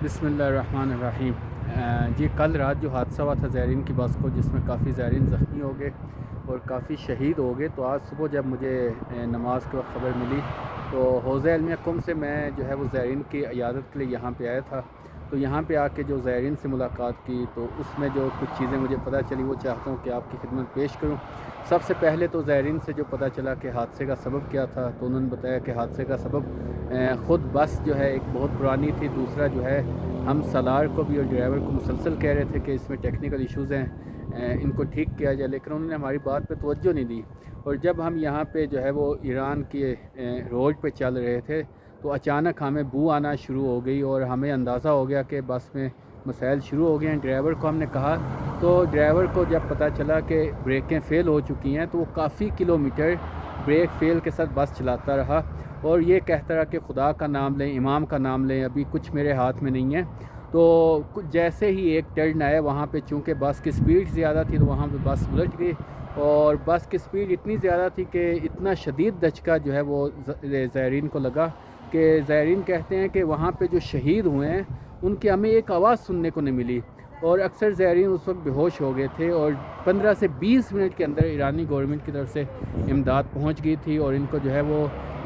बिस्मिल्लाहिर्रहमानिर्रहीम। जी कल रात जो हादसा हुआ था ज़ायरीन की बस को, जिसमें काफ़ी ज़ायरीन ज़ख्मी हो गए और काफ़ी शहीद हो गए, तो आज सुबह जब मुझे नमाज के वक्त ख़बर मिली तो हौज़ इल्मिया कुम से मैं जो है वो ज़ायरीन की इयादत के लिए यहाँ पे आया था। तो यहाँ पे आके जो ज़ायरीन से मुलाकात की तो उसमें जो कुछ चीज़ें मुझे पता चली वो चाहता हूँ कि आपकी खिदमत पेश करूँ। सबसे पहले तो ज़ायरीन से जो पता चला कि हादसे का सबब क्या था, तो उन्होंने बताया कि हादसे का सबब ख़ुद बस जो है एक बहुत पुरानी थी। दूसरा जो है हम सालार को भी और ड्राइवर को मुसलसल कह रहे थे कि इसमें टेक्निकल इश्यूज़ हैं, इनको ठीक किया जाए, लेकिन उन्होंने हमारी बात पे तवज्जो नहीं दी। और जब हम यहाँ पे जो है वो ईरान के रोड पे चल रहे थे तो अचानक हमें बू आना शुरू हो गई और हमें अंदाज़ा हो गया कि बस में मसाइल शुरू हो गए हैं। ड्राइवर को हमने कहा तो ड्राइवर को जब पता चला कि ब्रेकें फ़ेल हो चुकी हैं तो वो काफ़ी किलोमीटर ब्रेक फ़ेल के साथ बस चलाता रहा और ये कहता रहा कि खुदा का नाम लें, इमाम का नाम लें, अभी कुछ मेरे हाथ में नहीं है। तो जैसे ही एक टर्न आया वहाँ पे, चूँकि बस की स्पीड ज़्यादा थी तो वहाँ पे बस उलट गई और बस की स्पीड इतनी ज़्यादा थी कि इतना शदीद धचका जो है वो ज़ायरीन को लगा कि ज़ायरीन कहते हैं कि वहाँ पे जो शहीद हुए हैं उनकी हमें एक आवाज़ सुनने को नहीं मिली और अक्सर ज़ायरीन उस वक्त बेहोश हो गए थे और 15 से 20 मिनट के अंदर ईरानी गवर्नमेंट की तरफ से इमदाद पहुँच गई थी और इनको जो है वो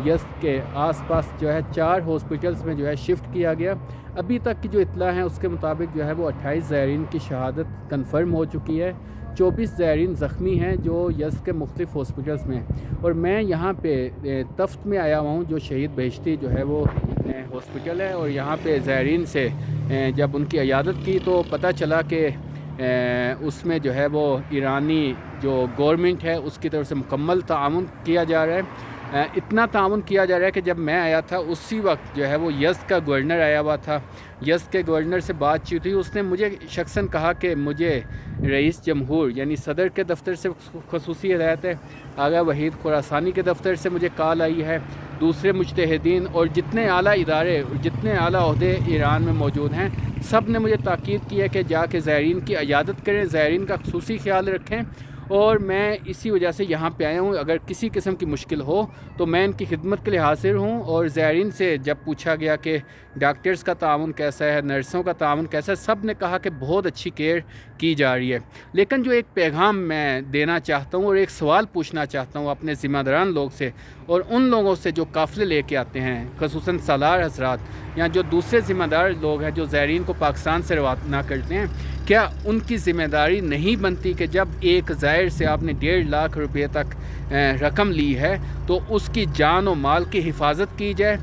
यज़्द के आसपास जो है 4 हॉस्पिटल्स में जो है शिफ्ट किया गया। अभी तक की जो इत्तला है उसके मुताबिक जो है वो 28 ज़ायरीन की शहादत कन्फर्म हो चुकी है। 24 ज़ायरीन ज़ख्मी हैं जो यज़्द के मुख्तलिफ़ हॉस्पिटल्स में। और मैं यहाँ पे तफ्त में आया हुआ हूँ जो शहीद बहिश्ती जो है वो हॉस्पिटल है और यहाँ पे ज़ायरीन से जब उनकी इयादत की तो पता चला कि उसमें जो है वो ईरानी जो गवर्नमेंट है उसकी तरफ से मुकम्मल ताउन किया जा रहा है। इतना ताउन किया जा रहा है कि जब मैं आया था उसी वक्त जो है वो यज़्द का गवर्नर आया हुआ था। यज़्द के गवर्नर से बातचीत हुई, उसने मुझे शख्सन कहा कि मुझे रईस जमहूर यानी सदर के दफ्तर से ख़ुसूसी हिदायत है, आगा वहीद खुरासानी के दफ्तर से मुझे कॉल आई है, दूसरे मुज्तहिदीन और जितने आला इदारे जितने आला ओहदे ईरान में मौजूद हैं सब ने मुझे ताकीद की है कि जाके ज़ायरीन की इयादत करें, ज़ायरीन का ख़ुसूसी ख्याल रखें। और मैं इसी वजह से यहाँ पे आया हूँ, अगर किसी किस्म की मुश्किल हो तो मैं इनकी खिदमत के लिए हाजिर हूँ। और ज़ायरीन से जब पूछा गया कि डॉक्टर्स का ताउन कैसा है, नर्सों का ताउन कैसा है, सब ने कहा कि बहुत अच्छी केयर की जा रही है। लेकिन जो एक पैगाम मैं देना चाहता हूँ और एक सवाल पूछना चाहता हूँ अपने ज़िम्मेदारान लोग से और उन लोगों से जो काफ़िले लेके आते हैं, ख़ुसूसन सालार हज़रात या जो दूसरे ज़िम्मेदार लोग हैं जो ज़ायरीन को पाकिस्तान से रवाना करते हैं, क्या उनकी ज़िम्मेदारी नहीं बनती कि जब एक ज़ायर से आपने 1.5 लाख रुपये तक रकम ली है तो उसकी जान और माल की हिफाजत की जाए?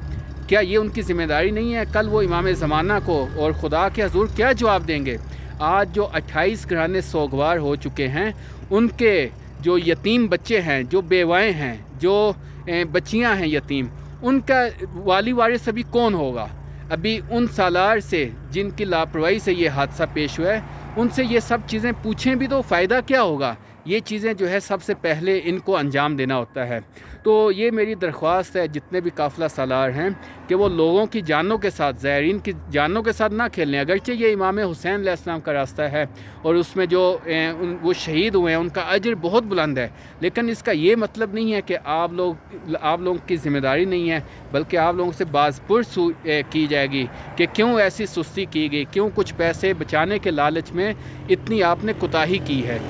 क्या ये उनकी ज़िम्मेदारी नहीं है? कल वो इमाम ज़माना को और खुदा के हज़ूर क्या जवाब देंगे? आज जो 28 घराने सोगवार हो चुके हैं, उनके जो यतीम बच्चे हैं, जो बेवाएँ हैं, जो बच्चियाँ हैं यतीम, उनका वाली वारिस अभी कौन होगा? अभी उन सालार से जिनकी लापरवाही से ये हादसा पेश हुआ है, उनसे ये सब चीज़ें पूछें भी तो फ़ायदा क्या होगा? ये चीज़ें जो है सबसे पहले इनको अंजाम देना होता है। तो ये मेरी दरख्वास्त है जितने भी काफ़िला सालार हैं कि वो लोगों की जानों के साथ, ज़ायरीन की जानों के साथ ना खेलें। अगरचे ये इमाम हुसैन अलैहिस्सलाम का रास्ता है और उसमें जो वो शहीद हुए हैं उनका अजर बहुत बुलंद है, लेकिन इसका ये मतलब नहीं है कि आप लोगों की ज़िम्मेदारी नहीं है, बल्कि आप लोगों से बाज़पुर्स की जाएगी कि क्यों ऐसी सुस्ती की गई, क्यों कुछ पैसे बचाने के लालच में इतनी आपने कोताही की है।